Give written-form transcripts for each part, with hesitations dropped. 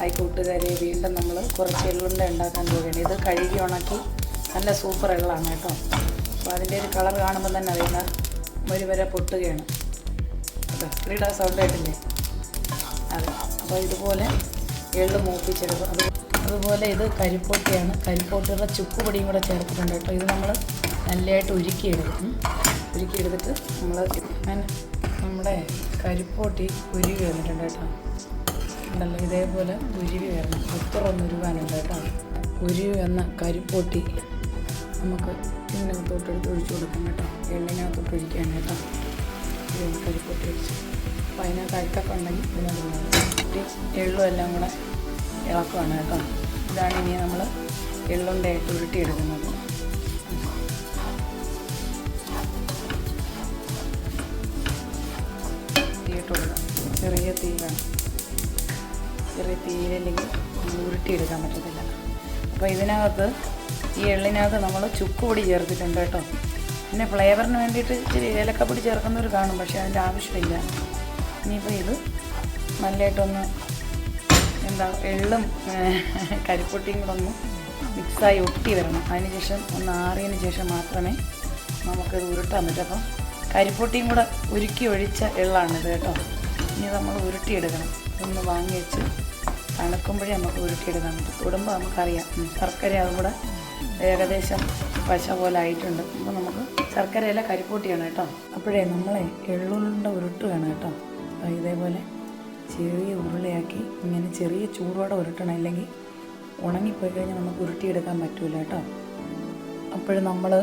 Hi കൂട്ടുകാരെ, വീണ്ടും നമ്മൾ കുറച്ച് എള്ളുണ്ട ഉണ്ടാക്കാൻ പോവുകയാണ്. ഇത് കഴുകി ഉണക്കി നല്ല സൂപ്പർ എള്ളാണ് കേട്ടോ. അപ്പോൾ അതിൻ്റെ ഒരു കളർ കാണുമ്പോൾ തന്നെ അറിയുന്നത് ഒരു വരെ പൊട്ടുകയാണ് കേട്ടോ. സ്ത്രീയുടെ സൗണ്ട് ആയിട്ടില്ലേ അതെ. അപ്പോൾ ഇതുപോലെ എള്ള് മൂപ്പിച്ചെടുക്കും. അതുപോലെ ഇത് കരിപ്പോട്ടിയാണ്. കരിപ്പോട്ടിയുടെ ചുക്ക് പൊടിയും കൂടെ ചേർത്തിട്ടുണ്ട് കേട്ടോ. ഇത് നമ്മൾ നല്ലതായിട്ട് ഉരുക്കിയെടുക്കും. ഉരുക്കിയെടുത്തിട്ട് നമ്മുടെ കരിപ്പോട്ടി ഉരുകി വന്നിട്ടുണ്ട് കേട്ടോ. ഉണ്ടല്ലോ, ഇതേപോലെ ഉരുവി വരണം. ഒത്തറൊന്ന് ഉരുവാനുണ്ട് കേട്ടോ. ഉരുവി വന്ന കരിപ്പോട്ടി നമുക്ക് ഇതിനകത്തോട്ടെടുത്ത് ഒഴിച്ചു കൊടുക്കാം കേട്ടോ. എള്ളിനകത്തോട്ട് ഒഴിക്കുകയാണ് കേട്ടോ. കരിപ്പോട്ടി ഒഴിച്ച് അപ്പോൾ അതിനകത്ത് അഴുക്കൊക്കെ ഉണ്ടെങ്കിൽ ഇതിനകത്ത് എള്ളും എല്ലാം കൂടെ ഇളക്കുവാണ് കേട്ടോ. ഇതാണ് ഇനി നമ്മൾ എള്ളുണ്ടായിട്ട് ഉരുട്ടിയെടുക്കുന്നത്. തീയിട്ട് കൊടുക്കാം. ചെറിയ തീ വേണം. ചെറിയ തീയില്ലെങ്കിൽ ഉരുട്ടിയെടുക്കാൻ പറ്റത്തില്ല. അപ്പോൾ ഇതിനകത്ത് ഈ എള്ളിനകത്ത് നമ്മൾ ചുക്ക് പൊടി ചേർത്തിട്ടുണ്ട് കേട്ടോ. പിന്നെ ഫ്ലേവറിന് വേണ്ടിയിട്ട് ഇച്ചിരി ഏലക്കപ്പൊടി ചേർക്കുന്നവർ കാണും, പക്ഷേ അതിൻ്റെ ആവശ്യമില്ല. ഇനിയിപ്പോൾ ഇത് നല്ലതായിട്ടൊന്ന് എള്ളും കരിപ്പൊട്ടിയും കൂടെ ഒന്ന് മിക്സായി ഒട്ടി വരണം. അതിന് ശേഷം ഒന്ന് ആറിയതിന് ശേഷം മാത്രമേ നമുക്കത് ഉരുട്ടാൻ പറ്റൂ. അപ്പം കരിപ്പൊട്ടിയും കൂടെ ഉരുക്കി ഒഴിച്ച എള്ളാണിത് കേട്ടോ. ഇനി നമ്മൾ ഉരുട്ടിയെടുക്കണം. ഇതൊന്ന് വാങ്ങി വെച്ച് തണുക്കുമ്പോഴേ നമുക്ക് ഉരുട്ടിയെടുക്കാൻ പറ്റും. തൊടുമ്പോൾ നമുക്കറിയാം ശർക്കര അതും കൂടെ ഏകദേശം പശ പോലെ ആയിട്ടുണ്ട്. അപ്പോൾ നമുക്ക് ശർക്കരയല്ല കരിപ്പൊട്ടിയാണ് കേട്ടോ. അപ്പോഴേ നമ്മളെ എള്ളുരുണ്ട ഉരുട്ടുകയാണ് കേട്ടോ. ഇതേപോലെ ചെറിയ ഉരുളയാക്കി ഇങ്ങനെ ചെറിയ ചൂടോടെ ഉരുട്ടണം, ഇല്ലെങ്കിൽ ഉണങ്ങിപ്പോയി കഴിഞ്ഞാൽ നമുക്ക് ഉരുട്ടിയെടുക്കാൻ പറ്റില്ല കേട്ടോ. അപ്പോഴും നമ്മൾ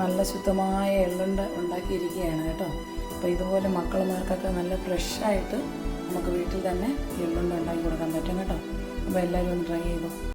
നല്ല ശുദ്ധമായ എള്ളുണ്ട ഉണ്ടാക്കിയിരിക്കുകയാണ് കേട്ടോ. അപ്പോൾ ഇതുപോലെ മക്കളുമാർക്കൊക്കെ നല്ല ഫ്രഷായിട്ട് നമുക്ക് വീട്ടിൽ തന്നെ എള്ളുണ്ട ഉണ്ടാക്കി കൊടുക്കാൻ പറ്റും കേട്ടോ. അപ്പോൾ എല്ലാവരും ഒന്ന് ട്രൈ ചെയ്തു.